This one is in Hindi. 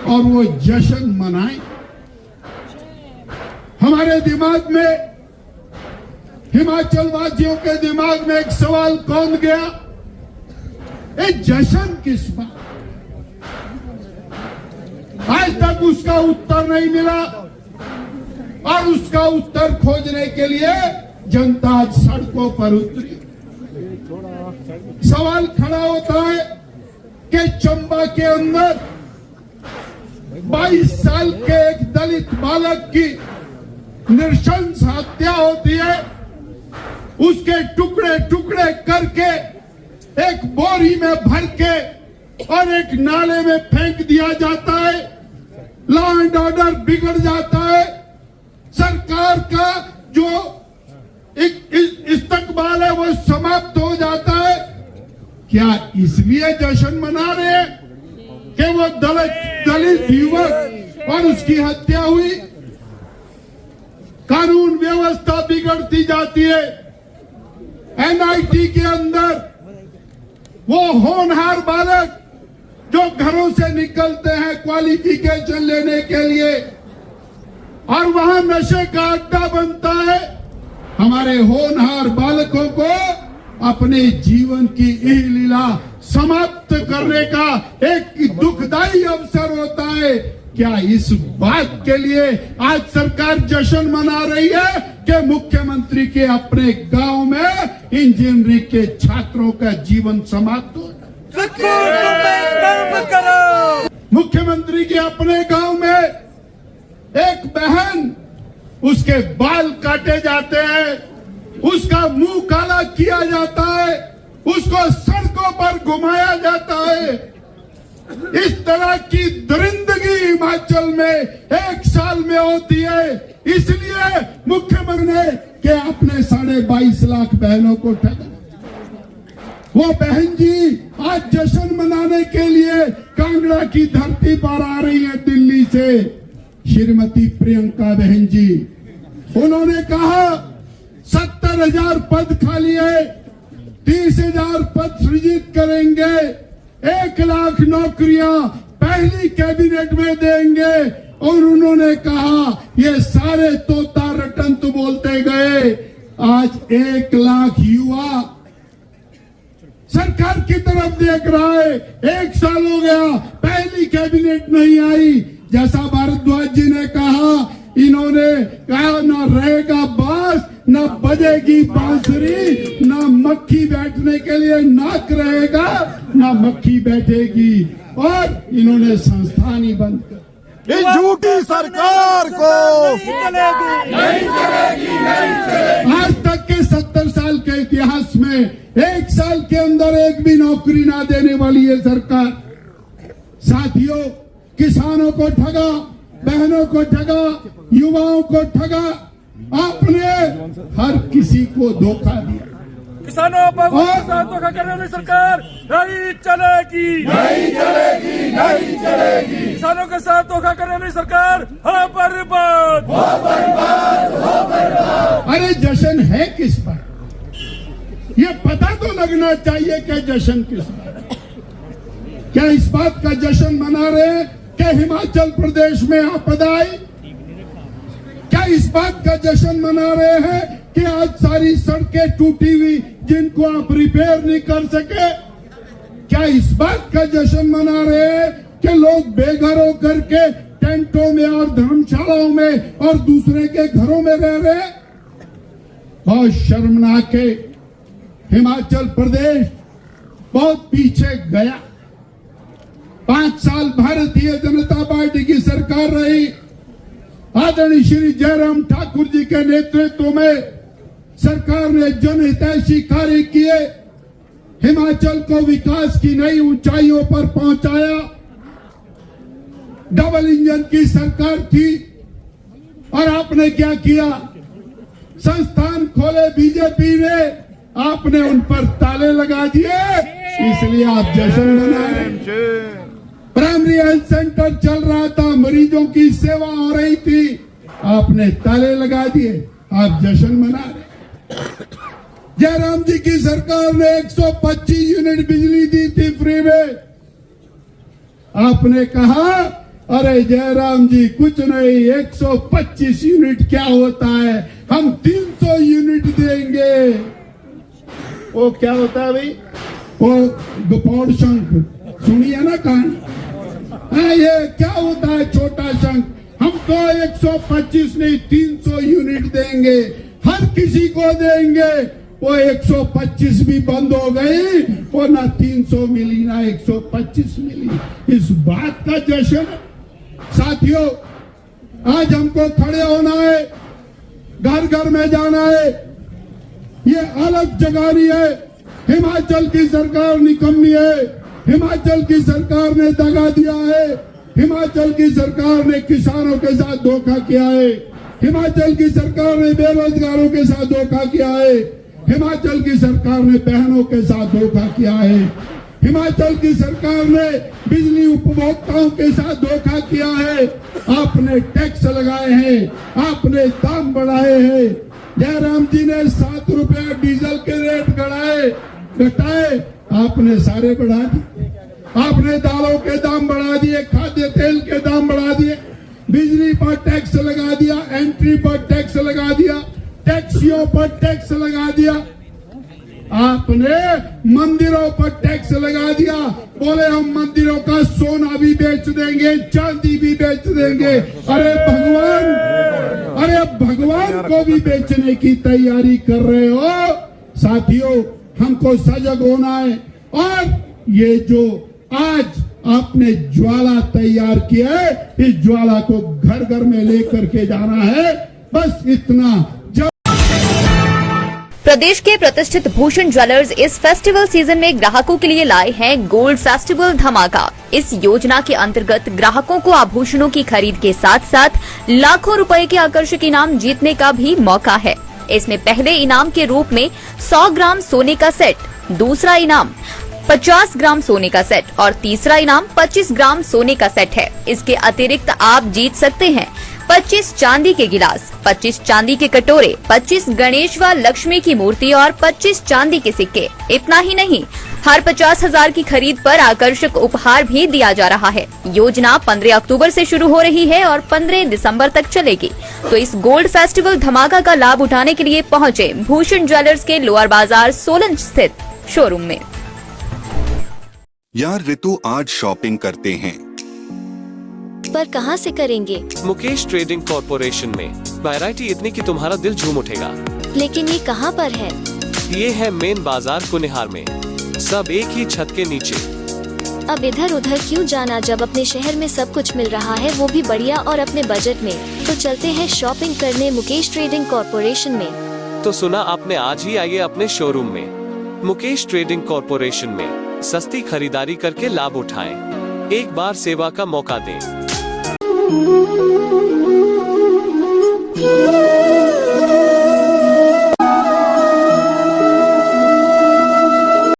और वो जश्न मनाएं। हमारे दिमाग में, हिमाचल वासियों के दिमाग में एक सवाल कौन गया, ये जश्न किस बात? आज तक उसका उत्तर नहीं मिला और उसका उत्तर खोजने के लिए जनता आज सड़कों पर उतरी। सवाल खड़ा होता है कि चंबा के अंदर 22 साल के एक दलित बालक की नृशंस हत्या होती है, उसके टुकड़े टुकड़े करके एक बोरी में भर के और एक नाले में फेंक दिया जाता है। लॉ एंड ऑर्डर बिगड़ जाता है। सरकार का जो इस्तकबाल है वो समाप्त हो जाता है। क्या इसलिए जश्न मना रहे हैं कि वो दलित युवक और उसकी हत्या हुई? कानून व्यवस्था बिगड़ती जाती है। एनआईटी के अंदर वो होनहार बालक जो घरों से निकलते हैं क्वालिफिकेशन लेने के लिए और वहां नशे का अड्डा बनता है, हमारे होनहार बालकों को अपने जीवन की यह लीला समाप्त करने का एक दुखदाई अवसर होता है। क्या इस बात के लिए आज सरकार जश्न मना रही है कि मुख्यमंत्री के अपने गांव में इंजीनियरिंग के छात्रों का जीवन समाप्त हो? मुख्यमंत्री के अपने गांव में एक बहन, उसके बाल काटे जाते हैं, उसका मुंह काला किया जाता है, उसको सड़कों पर घुमाया जाता है। इस तरह की दरिंदगी हिमाचल में एक साल में होती है। इसलिए मुख्यमंत्री ने कि अपने 22.5 लाख बहनों को ठगा। वो बहन जी आज जश्न मनाने के लिए कांगड़ा की धरती पर आ रही है दिल्ली से। श्रीमती प्रियंका बहन जी, उन्होंने कहा 70,000 पद खाली है, 30,000 पद सृजित करेंगे, 1 लाख नौकरियां पहली कैबिनेट में देंगे। और उन्होंने कहा ये सारे तोता रटंत बोलते गए। आज 1 लाख युवा सरकार की तरफ देख रहा है। 1 साल हो गया, पहली कैबिनेट नहीं आई। जैसा भारद्वाज जी ने कहा, इन्होंने कहा ना रहेगा बांस, ना बजेगी बांसुरी, ना मक्खी बैठने के लिए नाक रहेगा, ना मक्खी बैठेगी। और इन्होंने संस्थान ही बंद कर। इस झूठी सरकार को नहीं चलेगी। आज तक के 70 साल के इतिहास में 1 साल के अंदर एक भी नौकरी ना देने वाली है सरकार। साथियों, किसानों को ठगा, बहनों को ठगा, युवाओं को ठगा, आपने हर किसी को धोखा दिया। किसानों पर धोखा करने वाली सरकार नहीं चलेगी, नहीं चलेगी, नहीं चलेगी। किसानों के साथ धोखा करने वाली सरकार हो बर्बाद, हो बर्बाद, हो बर्बाद। अरे जश्न है किस पर? ये पता तो लगना चाहिए कि जश्न किस पर। क्या इस बात का जश्न मना रहे हैं कि हिमाचल प्रदेश में आपदा आई? क्या इस बात का जश्न मना रहे हैं कि आज सारी सड़कें टूटी हुई जिनको आप रिपेयर नहीं कर सके? क्या इस बात का जश्न मना रहे हैं कि लोग बेघर होकर के टेंटों में और धर्मशालाओं में और दूसरे के घरों में रह रहे हैं? बहुत शर्मनाक है। हिमाचल प्रदेश बहुत पीछे गया। 5 साल भारतीय जनता पार्टी की सरकार रही। आदरणीय श्री जयराम ठाकुर जी के नेतृत्व में सरकार ने जनहितैषी कार्य किए, हिमाचल को विकास की नई ऊंचाइयों पर पहुंचाया। डबल इंजन की सरकार थी और आपने क्या किया? संस्थान खोले बीजेपी ने, आपने उन पर ताले लगा दिए। इसलिए आप जश्न मना रहे हैं। प्राइमरी हेल्थ सेंटर चल रहा था, मरीजों की सेवा हो रही थी, आपने ताले लगा दिए, आप जश्न मना रहे। जयराम जी की सरकार ने 125 यूनिट बिजली दी थी फ्री में। आपने कहा अरे जयराम जी कुछ नहीं, 125 यूनिट क्या होता है, हम 300 यूनिट देंगे। वो क्या होता है भाई, वो गोपाल शंख सुनिए ना कहानी। ये क्या होता है छोटा शंख, हमको 125 नहीं 300 यूनिट देंगे, हर किसी को देंगे। वो 125 भी बंद हो गई, वो ना 300 मिली ना 125 मिली। इस बात का जश्न साथियों, आज हमको खड़े होना है, घर घर में जाना है। ये अलग जगानी है। हिमाचल की सरकार निकम्मी है, हिमाचल की सरकार ने दगा दिया है, हिमाचल की सरकार ने किसानों के साथ धोखा किया है, हिमाचल की सरकार ने बेरोजगारों के साथ धोखा किया है, हिमाचल की सरकार ने बहनों के साथ धोखा किया है, हिमाचल की सरकार ने बिजली उपभोक्ताओं के साथ धोखा किया है। आपने टैक्स लगाए हैं, आपने दाम बढ़ाए हैं। जयराम जी ने 7 रुपया डीजल के रेट घटाए, आपने सारे बढ़ा दिए। आपने दालों के दाम बढ़ा दिए, खाद्य तेल के दाम बढ़ा दिए, बिजली पर टैक्स लगा दिया, एंट्री पर टैक्स लगा दिया, टैक्सियों पर टैक्स लगा दिया। आपने मंदिरों पर टैक्स लगा दिया, बोले हम मंदिरों का सोना भी बेच देंगे, चांदी भी बेच देंगे। अरे भगवान को भी बेचने की तैयारी कर रहे हो। साथियों, हमको सजग होना है। और ये जो आज आपने ज्वाला तैयार किया है, इस ज्वाला को घर घर में लेकर के जाना है, बस इतना। प्रदेश के प्रतिष्ठित भूषण ज्वेलर्स इस फेस्टिवल सीजन में ग्राहकों के लिए लाए हैं गोल्ड फेस्टिवल धमाका। इस योजना के अंतर्गत ग्राहकों को आभूषणों की खरीद के साथ साथ लाखों रुपए के आकर्षक इनाम जीतने का भी मौका है। इसमें पहले इनाम के रूप में 100 ग्राम सोने का सेट, दूसरा इनाम 50 ग्राम सोने का सेट और तीसरा इनाम 25 ग्राम सोने का सेट है। इसके अतिरिक्त आप जीत सकते हैं 25 चांदी के गिलास, 25 चांदी के कटोरे, 25 गणेश व लक्ष्मी की मूर्ति और 25 चांदी के सिक्के। इतना ही नहीं, हर 50,000 की खरीद पर आकर्षक उपहार भी दिया जा रहा है। योजना 15 अक्टूबर से शुरू हो रही है और 15 दिसंबर तक चलेगी। तो इस गोल्ड फेस्टिवल धमाका का लाभ उठाने के लिए पहुंचे भूषण ज्वेलर्स के लोअर बाजार सोलन स्थित शोरूम में। यार ऋतु, आज शॉपिंग करते हैं, पर कहां से करेंगे? मुकेश ट्रेडिंग कॉर्पोरेशन में वैरायटी इतनी कि तुम्हारा दिल झूम उठेगा। लेकिन ये कहां पर है? ये है मेन बाजार कुनिहार में, सब एक ही छत के नीचे। अब इधर उधर क्यों जाना जब अपने शहर में सब कुछ मिल रहा है, वो भी बढ़िया और अपने बजट में। तो चलते हैं शॉपिंग करने मुकेश ट्रेडिंग कॉर्पोरेशन में। तो सुना आपने, आज ही आइए अपने शोरूम में। मुकेश ट्रेडिंग कॉर्पोरेशन में सस्ती खरीदारी करके लाभ उठाएं। एक बार सेवा का मौका दें।